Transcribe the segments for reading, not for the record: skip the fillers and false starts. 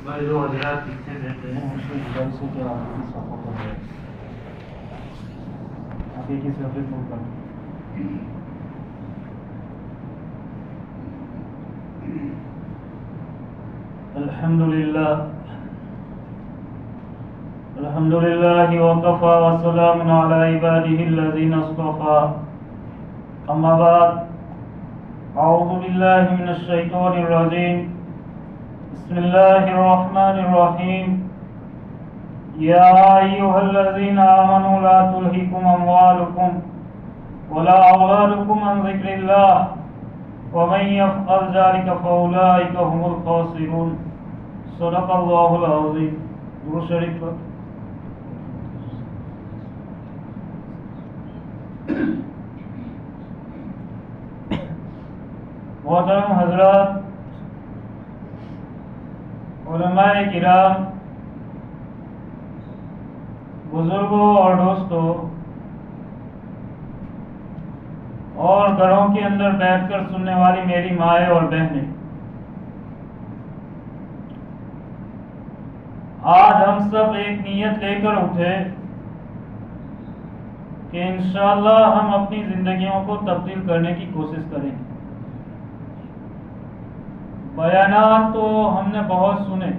بھائی جو حضرات پیچھے بیٹھے ہیں اس کو گزارش ہے کہ آپ کی صفحہ پر جائے، آپ ایک ہی صفحے پر کریں۔ الحمدللہ وکفى وسلام علی عباده الذین اصطفى، اما بعد، اعوذ باللہ من الشیطان الرجیم، بسم اللہ الرحمن الرحیم، یا ایھا الذین آمنوا لا تلہکم اموالکم ولا اولادکم عن ذکر اللہ ومن یفعل ذلک فاولئک هم الخاسرون۔ صدق اللہ العظیم۔ درود شریف پر محترم حضرات، علماء کرام، بزرگوں اور دوستوں، اور گھروں کے اندر بیٹھ کر سننے والی میری مائیں اور بہنیں، آج ہم سب ایک نیت لے کر اٹھے کہ انشاءاللہ ہم اپنی زندگیوں کو تبدیل کرنے کی کوشش کریں گے۔ بیانات تو ہم نے بہت سنے،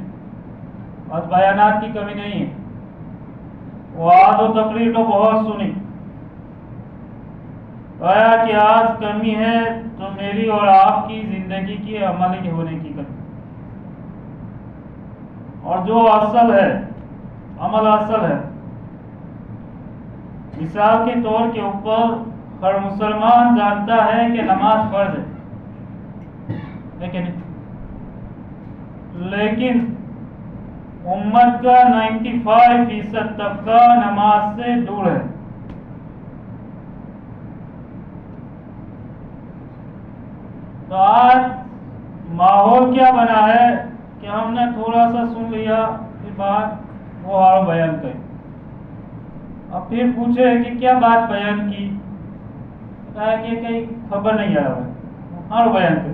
اور بیانات کی کمی نہیں ہے، وعظ و تقریر تو بہت سنی، کہا کہ آج کمی ہے تو میری اور آپ کی زندگی کی عملی ہونے کی کمی، اور جو اصل ہے، عمل اصل ہے۔ مثال کے طور کے اوپر ہر مسلمان جانتا ہے کہ نماز فرض ہے کہ نہیں، لیکن امت کا 95% طبقہ نماز سے دور ہے۔ تو آج ماحول کیا بنا ہے کہ ہم نے تھوڑا سا سن لیا، پھر بات وہ اور بیان کری، اب پھر پوچھے کہ کیا بات بیان کی، کہا کہ کہیں خبر نہیں آ رہا، اور بیان کری۔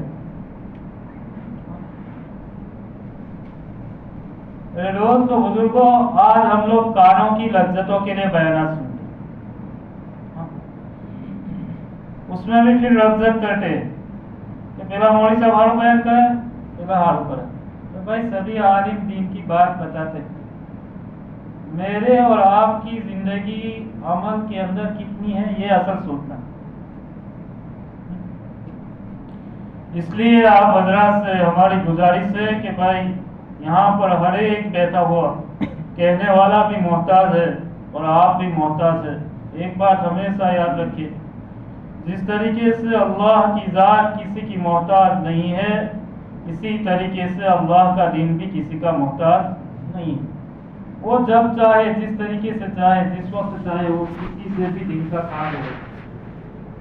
میرے دوست و بزرگوں، آج ہم لوگ کانوں کی لذتوں کے لیے بیانات سنتے ہیں، اس میں بھی پھر لذت کرتے ہیں کہ میرا مولوی صاحب ہارو بیان کرے، میرا ہارو کرے۔ تو بھائی سبھی عالم دین کی بات بتاتے ہیں، میرے اور آپ کی زندگی عمل کے اندر کتنی ہے یہ اصل سوچنا۔ اس لیے آپ حضرات سے ہماری گزارش ہے کہ بھائی یہاں پر ہر ایک بیٹھا ہوا کہنے والا بھی محتاج ہے اور آپ بھی محتاج ہے۔ ایک بات ہمیشہ یاد رکھیے، جس طریقے سے اللہ کی ذات کسی کی محتاج نہیں ہے، اسی طریقے سے اللہ کا دین بھی کسی کا محتاج نہیں ہے۔ وہ جب چاہے، جس طریقے سے چاہے، جس وقت چاہے، وہ کسی سے بھی دین کا کام ہے،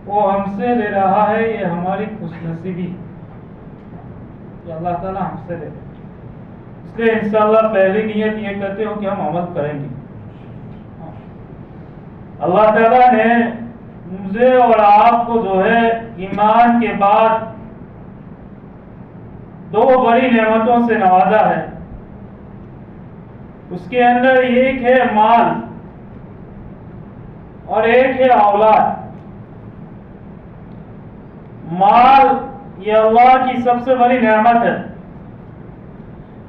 وہ ہم سے لے رہا ہے، یہ ہماری خوش نصیبی کہ اللہ تعالیٰ ہم سے لے رہا ہے۔ اس لیے انشاءاللہ پہلی نیت یہ کرتے ہو کہ ہم عمل کریں گے۔ اللہ تعالیٰ نے مجھے اور آپ کو جو ہے ایمان کے بعد دو بڑی نعمتوں سے نوازا ہے۔ اس کے اندر ایک ہے مال اور ایک ہے اولاد۔ مال یہ اللہ کی سب سے بڑی نعمت ہے۔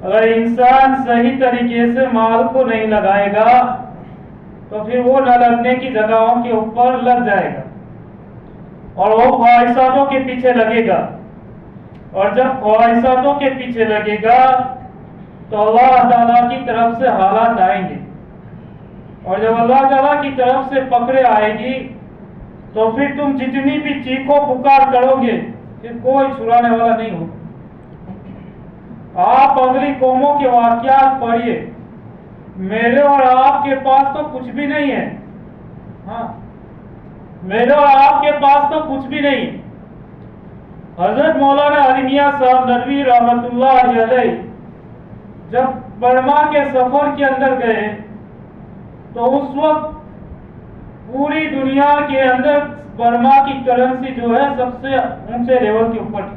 اگر انسان صحیح طریقے سے مال کو نہیں لگائے گا تو پھر وہ نہ لگنے کی جگہوں کے اوپر لگ جائے گا اور وہ خواہشاتوں کے پیچھے لگے گا، اور جب خواہشاتوں کے پیچھے لگے گا تو اللہ تعالیٰ کی طرف سے حالات آئیں گے، اور جب اللہ تعالیٰ کی طرف سے پکڑے آئے گی تو پھر تم جتنی بھی چیخو پکار کرو گے پھر کوئی چھڑانے والا نہیں ہوگا۔ آپ اگلی قوموں کے واقعات پڑھیے، میرے اور آپ کے پاس تو کچھ بھی نہیں ہے، ہاں میرے اور آپ کے پاس تو کچھ بھی نہیں۔ حضرت مولانا علی میاں صاحب ندوی رحمۃ اللہ علیہ جب برما کے سفر کے اندر گئے تو اس وقت پوری دنیا کے اندر برما کی کرنسی جو ہے سب سے اونچے لیول کے اوپر تھی،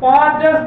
5-10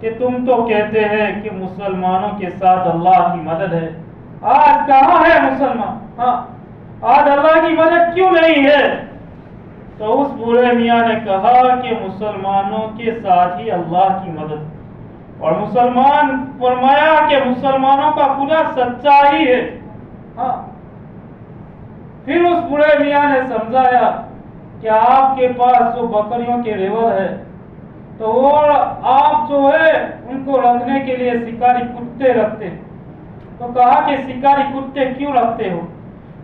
کہ تم تو کہتے ہیں کہ مسلمانوں کے ساتھ اللہ کی مدد ہے، آج کہاں ہے مسلمان؟ ہاں آج اللہ کی مدد کیوں نہیں ہے؟ تو اس بوڑھے میاں نے کہا کہ مسلمانوں کے ساتھ ہی اللہ کی مدد، اور مسلمان فرمایا کہ مسلمانوں کا خدا سچا ہی ہے۔ ہاں پھر اس بوڑھے میاں نے سمجھایا کہ آپ کے پاس جو بکریوں کے ریوڑ ہے تو وہ آپ جو ہے ان کو رکھنے کے لیے شکاری کتے رکھتے، تو کہا کہ شکاری کتے کیوں رکھتے ہو؟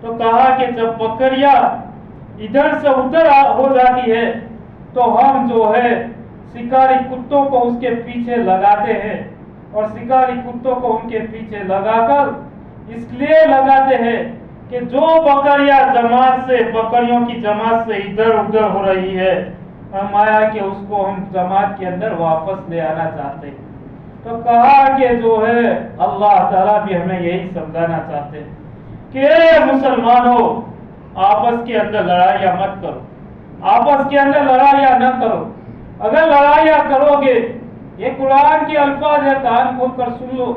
تو کہا کہ جب بکریاں ادھر سے ادھر ہو جاتی ہے تو ہم جو ہے شکاری کتوں کو اس کے پیچھے لگاتے ہیں، اور شکاری کتوں کو ان کے پیچھے لگا کر اس لیے لگاتے ہیں کہ جو بکریاں بکریوں کی جماعت سے ادھر ادھر ہو رہی ہے، فرمایا کہ اس کو ہم جماعت کے اندر واپس لے آنا چاہتے ہیں۔ تو کہا کہ جو ہے اللہ تعالیٰ بھی ہمیں یہی سمجھانا چاہتے ہیں کہ مسلمانوں آپس کے اندر لڑائیاں مت کرو، آپس کے اندر لڑائیاں نہ کرو۔ اگر لڑائیاں کرو گے، یہ قرآن کے الفاظ ہے، کان کھول کر سن لو،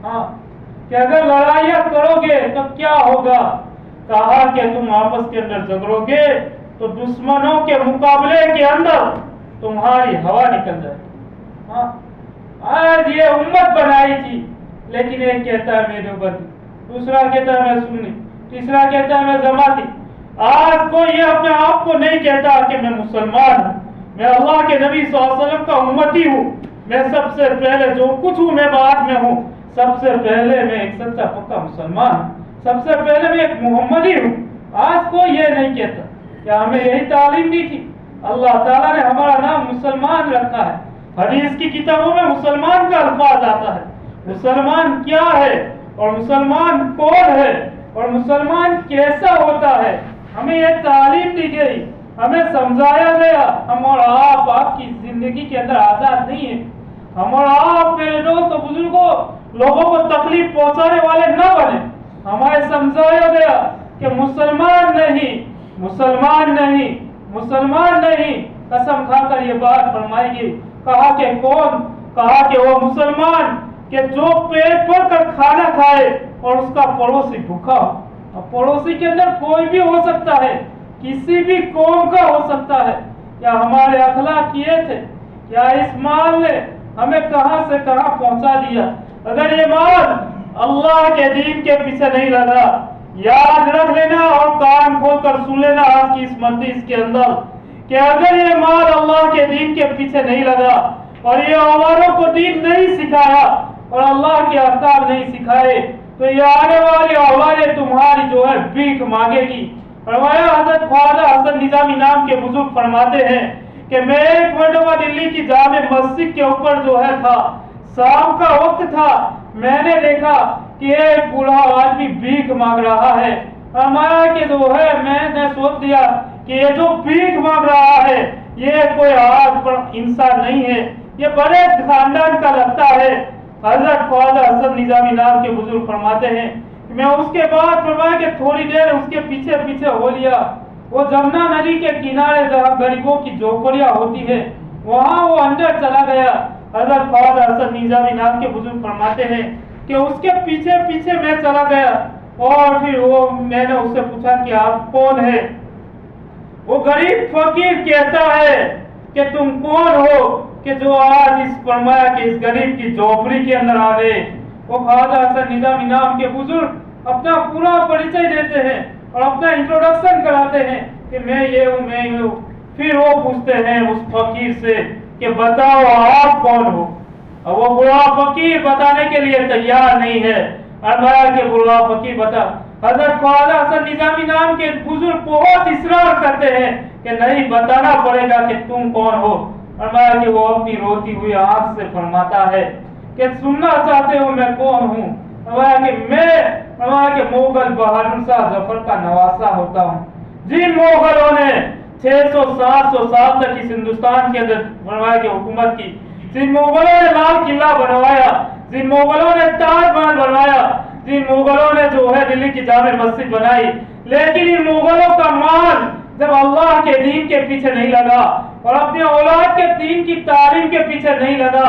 ہاں کہ اگر لڑائیاں کرو گے تو کیا ہوگا؟ کہا کہ تم آپس کے اندر جھگڑو گے تو دشمنوں کے مقابلے کے اندر تمہاری ہوا نکل جائے۔ ہاں آج یہ امت بنائی تھی، لیکن ایک کہتا ہے میں دیوبندی، دوسرا کہتا ہے میں سنی، تیسرا کہتا ہے میں جماعتی۔ آج کوئی یہ اپنے آپ کو نہیں کہتا کہ میں مسلمان ہوں، میں اللہ کے نبی صلی اللہ علیہ وسلم کا امتی ہوں، میں سب سے پہلے جو کچھ ہوں میں بعد میں ہوں، سب سے پہلے میں ایک سچا پکا مسلمان ہوں، سب سے پہلے میں ایک محمدی ہوں۔ آج کوئی یہ نہیں کہتا کہ ہمیں یہی تعلیم دی تھی، اللہ تعالیٰ نے ہمارا نام مسلمان رکھا ہے، حدیث کی کتابوں میں مسلمان کا الفاظ آتا ہے۔ مسلمان کیا ہے اور مسلمان کون ہے اور مسلمان کیسا ہوتا ہے، ہمیں یہ تعلیم دی گئی، ہمیں سمجھایا گیا۔ ہم اور آپ کی زندگی کے اندر آزاد نہیں ہیں، ہم اور آپ میرے دوست و بزرگوں لوگوں کو تکلیف پہنچانے والے نہ بنے۔ ہمیں سمجھایا گیا کہ مسلمان نہیں، مسلمان نہیں، مسلمان نہیں، قسم کھا کر یہ بات فرمائی گئی۔ کہا کہ کون؟ کہا کہ وہ مسلمان کہ جو پیٹ بھر کر کھانا کھائے اور اس کا پڑوسی بھوکا ہو۔ اب پڑوسی کے اندر کوئی بھی ہو سکتا ہے، کسی بھی قوم کا ہو سکتا ہے۔ کیا ہمارے اخلاق یہ تھے؟ کیا اس مال نے ہمیں کہاں سے کہاں پہنچا دیا؟ اگر یہ مال اللہ کے دین کے پیچھے نہیں لگا، یاد رکھ لینا اور کان کھول کر سن لینا آج کی اس مجلس کے اندر کہ اگر یہ مال اللہ کے دین کے پیچھے نہیں لگا اور یہ اولادوں کو دین نہیں سکھایا اور اللہ کے احکام نہیں سکھائے تو یہ آنے والی اولادیں تمہاری جو ہے بھیک مانگے گی۔ فرمایا حضرت خواجہ حسن نظامی نام کے بزرگ فرماتے ہیں کہ میں ایک مرتبہ دلی کی جامع مسجد کے اوپر جو ہے تھا، شام کا وقت تھا، میں نے دیکھا کہ ایک بوڑھا آدمی بھیک مانگ رہا ہے۔ فرمایا کہ جو ہے میں نے سوچ دیا کہ یہ جو بھیک مانگ رہا ہے یہ کوئی عام انسان نہیں ہے، یہ بڑے خاندان کا لگتا ہے۔ حضرت خواجہ حسن نظامی نام کے بزرگ فرماتے ہیں کہ میں اس کے بعد فرمایا کہ تھوڑی دیر اس کے پیچھے پیچھے ہو لیا، وہ جمنا ندی کے کنارے جہاں غریبوں کی جھوپڑیاں ہوتی ہے وہاں وہ اندر چلا گیا۔ حضرت خواجہ حسن نظامی نام کے بزرگ فرماتے ہیں کہ اس کے پیچھے پیچھے میں چلا گیا اور پھر میں نے اس سے پوچھا کہ آپ کون ہیں؟ وہ غریب فقیر کہتا ہے کہ تم کون ہو کہ جو آج اس فرمایا کہ اس غریب کی جھوپڑی کے اندر آ گئے۔ وہ خواجہ حسن نظامی نام کے بزرگ اپنا پورا پریچے دیتے ہیں اور اپنا انٹروڈکشن کراتے ہیں کہ میں یہ ہوں، میں یہ ہوں۔ پھر وہ پوچھتے ہیں اس فقیر سے کہ بتاؤ آپ کون ہو؟ اور وہ بڑا فقیر بتانے کے لیے تیار نہیں ہے۔ فرمایا کہ بڑا فقیر بتا۔ حضرت خواجہ حسن نظامی نام کے بزرگ بہت اصرار کرتے ہیں کہ نہیں بتانا پڑے گا کہ تم کون ہو۔ فرمایا کہ وہ اپنی روتی ہوئی آنکھ سے فرماتا ہے کہ سننا چاہتے ہو میں کون ہوں؟ فرمایا کہ مغل بہادر شاہ ظفر کا نواسا ہوتا ہوں، جن مغلوں نے 600-700 سال تک اس ہندوستان کے اندر فرمایا کہ حکومت کی، جن مغلوں نے لال قلعہ بنوایا، جن مغلوں نے تاج محل بنوایا، جن مغلوں نے جو ہے دلی کی جامع مسجد بنائی، لیکن ان مغلوں کا مال جب اللہ کے دین کے پیچھے نہیں لگا اور اپنے اولاد کے دین کی تعلیم کے پیچھے نہیں لگا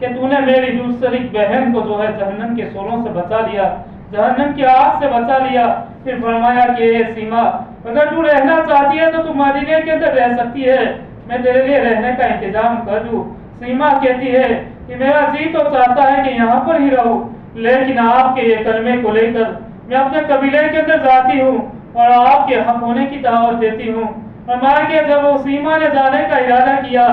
کہ تو نے میری دوسری بہن کو جو ہے جہنم کے شعلوں سے بچا لیا، جہنم کی آگ سے بچا لیا۔ پھر فرمایا کہ اے سیما، اگر تو رہنا چاہتی ہے تو تو مدینے کے اندر رہ سکتی ہے، میں تیرے لیے رہنے کا انتظام کر دوں۔ سیما کہتی ہے کہ میرا جی تو چاہتا ہے کہ یہاں پر ہی رہوں، لیکن آپ کے یہ کلمے کو لے کر میں اپنے قبیلے کے اندر جاتی ہوں اور آپ کے حق ہونے کی دعوت دیتی ہوں۔ فرمایا کہ جب وہ سیما نے جانے کا ارادہ کیا،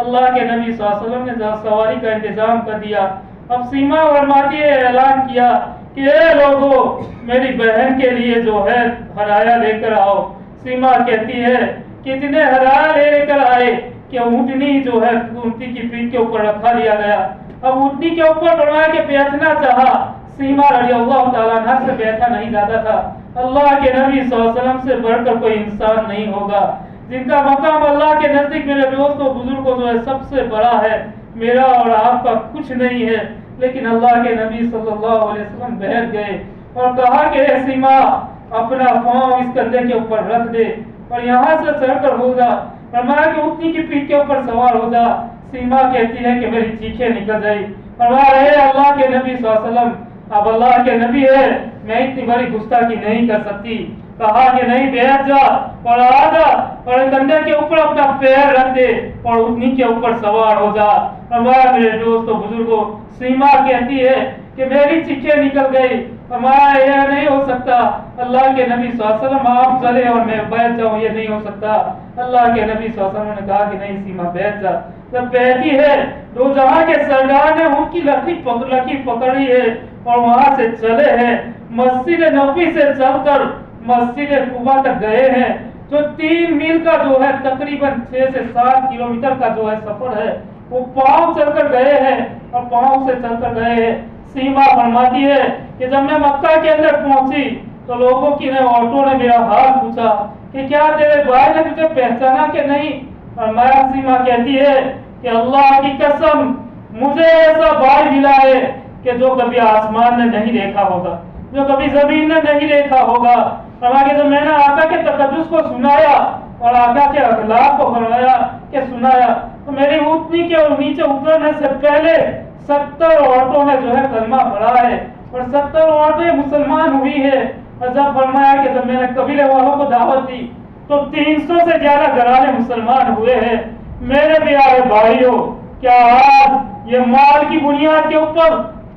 اللہ کے نبی صلی اللہ علیہ وسلم نے سواری کا انتظام کر دیا۔ اب سیما فرماتی ہے، اعلان کیا کہ اے لوگوں، میری بہن کے لیے جو ہے ہدایہ لے کر آؤ۔ سیما کہتی ہے کہ اتنے ہدایہ لے کر آئے کہ اونٹنی جو ہے اونٹنی کی پیٹھ کے اوپر رکھا لیا گیا۔ اب اونٹنی کے اوپر فرمایا کہ بیٹھنا چاہا، سیما رضی اللہ تعالیٰ عنہ سے بیٹھا نہیں جاتا تھا۔ اللہ کے نبی صلی اللہ علیہ وسلم سے بڑھ کر کوئی انسان نہیں ہوگا، جن کا مقام اللہ کے نزدیک میرے دوستوں بزرگوں جو ہے سب سے بڑا ہے۔ میرا اور آپ کا کچھ نہیں ہے، لیکن اللہ کے نبی صلی اللہ علیہ وسلم بیٹھ گئے اور کہا کہ اے سیما، اپنا پاؤں اس کندھے کے اوپر رکھ دے اور یہاں سے چڑھ کر ہو جا۔ فرمایا کہ اونٹنی کی پیٹھ کے اوپر سوار ہو جا۔ سیما کہتی ہے کہ میری چیخیں نکل گئی۔ فرمایا اے اللہ کے نبی صلی اللہ علیہ وسلم، اب اللہ کے نبی ہے، میں اتنی بڑی گستاخی نہیں کر سکتی۔ کہا کہ نہیں، بیٹھ جا اور آ جا اور کندھے کے اوپر اپنا پیر رکھ دے اور اونٹنی کے اوپر سوار ہو جا۔ فرمایا میرے دوستوں بزرگوں، سیما کہتی ہے کہ میری چیخیں نکل گئی۔ فرمایا یہ نہیں ہو سکتا، اللہ کے نبی صلی اللہ علیہ وسلم آپ چلے اور میں بیٹھ جاؤں، یہ نہیں ہو سکتا۔ اللہ کے نبی صلی اللہ علیہ وسلم نے کہا کہ نہیں سیما، بیٹھ جا۔ جب بیٹھی ہے، دو جہاں کے سردار نے ان کی لکیر پکڑی ہے اور وہاں سے چلے ہیں، مسجد نبوی سے چل کر مسجد قباء تک گئے ہیں، جو 3 میل کا جو ہے تقریباً 6 سے 7 کلومیٹر کا جو ہے سفر ہے، وہ پاؤں چل کر گئے ہیں اور پاؤں سے چل کر گئے ہیں۔ سیما فرماتی ہے کہ جب میں مکہ کے اندر پہنچی تو لوگوں کی عورتوں نے میرا حال پوچھا کہ کیا تیرے بھائی نے تجھے پہچانا کہ نہیں؟ اور مایا سیما کہتی ہے کہ اللہ کی قسم، مجھے ایسا بھائی ملا ہے کہ جو کبھی آسمان نے نہیں دیکھا ہوگا، جو کبھی زمین نے نہیں دیکھا ہوگا۔ فرمایا کہ جب میں نے آقا کے تقدس کو سنایا اور آقا کے اخلاق کو فرمایا کہ سنایا، تو میری اونٹنی کے نیچے اترنے سے پہلے 70 عورتوں نے جو ہے کلمہ پڑھا ہے اور 70 عورتیں مسلمان ہوئی ہے۔ اور جب فرمایا کہ جب میں نے قبیلے والوں کو دعوت دی تو 300 سے زیادہ گھرانے مسلمان ہوئے ہیں۔ میرے پیارے بھائیوں، کیا آج یہ مال کی بنیاد کے اوپر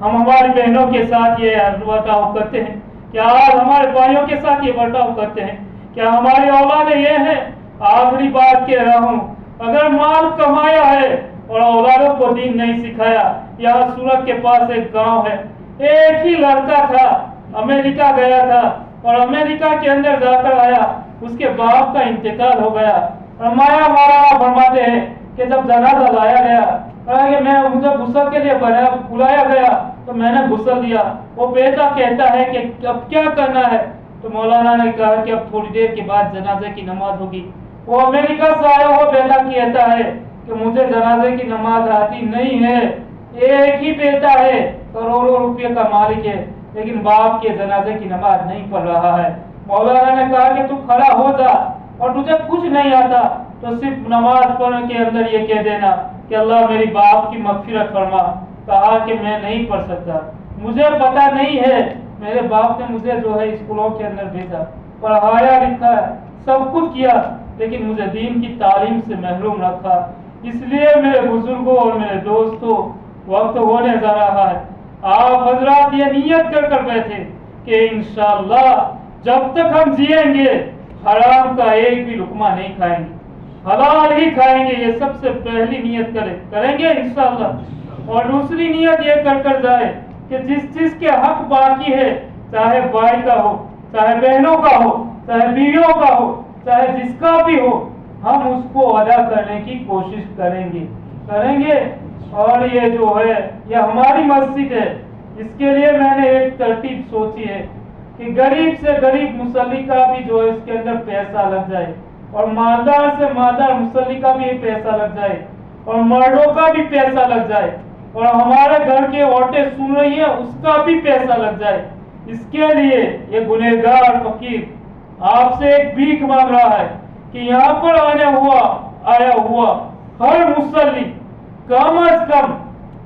ہم ہماری بہنوں کے ساتھ یہ برتاؤ کرتے ہیں؟ کیا آج ہمارے بھائیوں کے ساتھ یہ برتاؤ کرتے ہیں؟ کیا ہماری اولادیں یہ ہیں؟ آخری بات کہہ رہا ہوں، اگر مال کمایا ہے اور اولادوں کو دین نہیں سکھایا۔ یہاں سورت کے پاس ایک گاؤں ہے، ایک ہی لڑکا تھا، امریکہ گیا تھا اور امریکہ کے اندر جا کر آیا، اس کے باپ کا انتقال ہو گیا۔ فرمایا مولانا فرماتے ہیں کہ جب جنازہ لایا گیا، کہا کہ مجھے غسل کے لیے بلایا گیا تو میں نے غسل دیا۔ وہ بیٹا کہتا ہے کہ اب کیا کرنا ہے؟ تو مولانا نے کہا کہ اب تھوڑی دیر کے بعد جنازے کی نماز ہوگی۔ وہ امریکہ سے آیا ہوا بیٹا کہتا ہے کہ مجھے جنازے کی نماز آتی نہیں ہے، ایک ہی بیٹا ہے، کروڑوں روپے کا مالک ہے، لیکن باپ کے جنازے کی نماز نہیں پڑھ رہا ہے۔ مولانا نے کہا کہ تو کھڑا ہو جا اور تجھے کچھ نہیں آتا تو صرف نماز پڑھنے کے اندر یہ کہہ دینا کہ اللہ میری باپ کی مغفرت فرما۔ کہا کہ میں نہیں پڑھ سکتا، مجھے پتا نہیں ہے، میرے باپ نے مجھے جو ہے اسکولوں کے اندر بھیجا، پڑھایا لکھا ہے، سب کچھ کیا، لیکن مجھے دین کی تعلیم سے محروم رکھا۔ اس لیے میرے بزرگوں اور میرے دوستوں، وقت ہونے جا رہا ہے۔ آپ حضرات یہ نیت کر کر بیٹھے کہ انشاءاللہ جب تک ہم جیئیں گے حرام کا ایک بھی لقمہ نہیں کھائیں گے، حلال ہی کھائیں گے۔ یہ سب سے پہلی نیت کریں گے انشاءاللہ۔ اور دوسری نیت یہ کر جائے کہ جس چیز کے حق باقی ہے، چاہے بھائی کا ہو، چاہے بہنوں کا ہو، چاہے بیویوں کا ہو، چاہے جس کا بھی ہو، ہم اس کو ادا کرنے کی کوشش کریں گے۔ اور یہ جو ہے یہ ہماری مسجد ہے، اس کے لیے میں نے ایک ترتیب سوچی ہے کہ غریب سے غریب مصلی کا بھی جو ہے اس کے اندر پیسہ لگ جائے، اور مالدار سے مالدار مصلی کا بھی پیسہ لگ جائے، اور مردوں کا بھی پیسہ لگ جائے، اور ہمارے گھر کے عورتیں سن رہی ہیں اس کا بھی پیسہ لگ جائے۔ اس کے لیے یہ گنہگار فقیر آپ سے ایک بھیک مانگ رہا ہے کہ یہاں پر آیا ہوا ہر مصلی کم از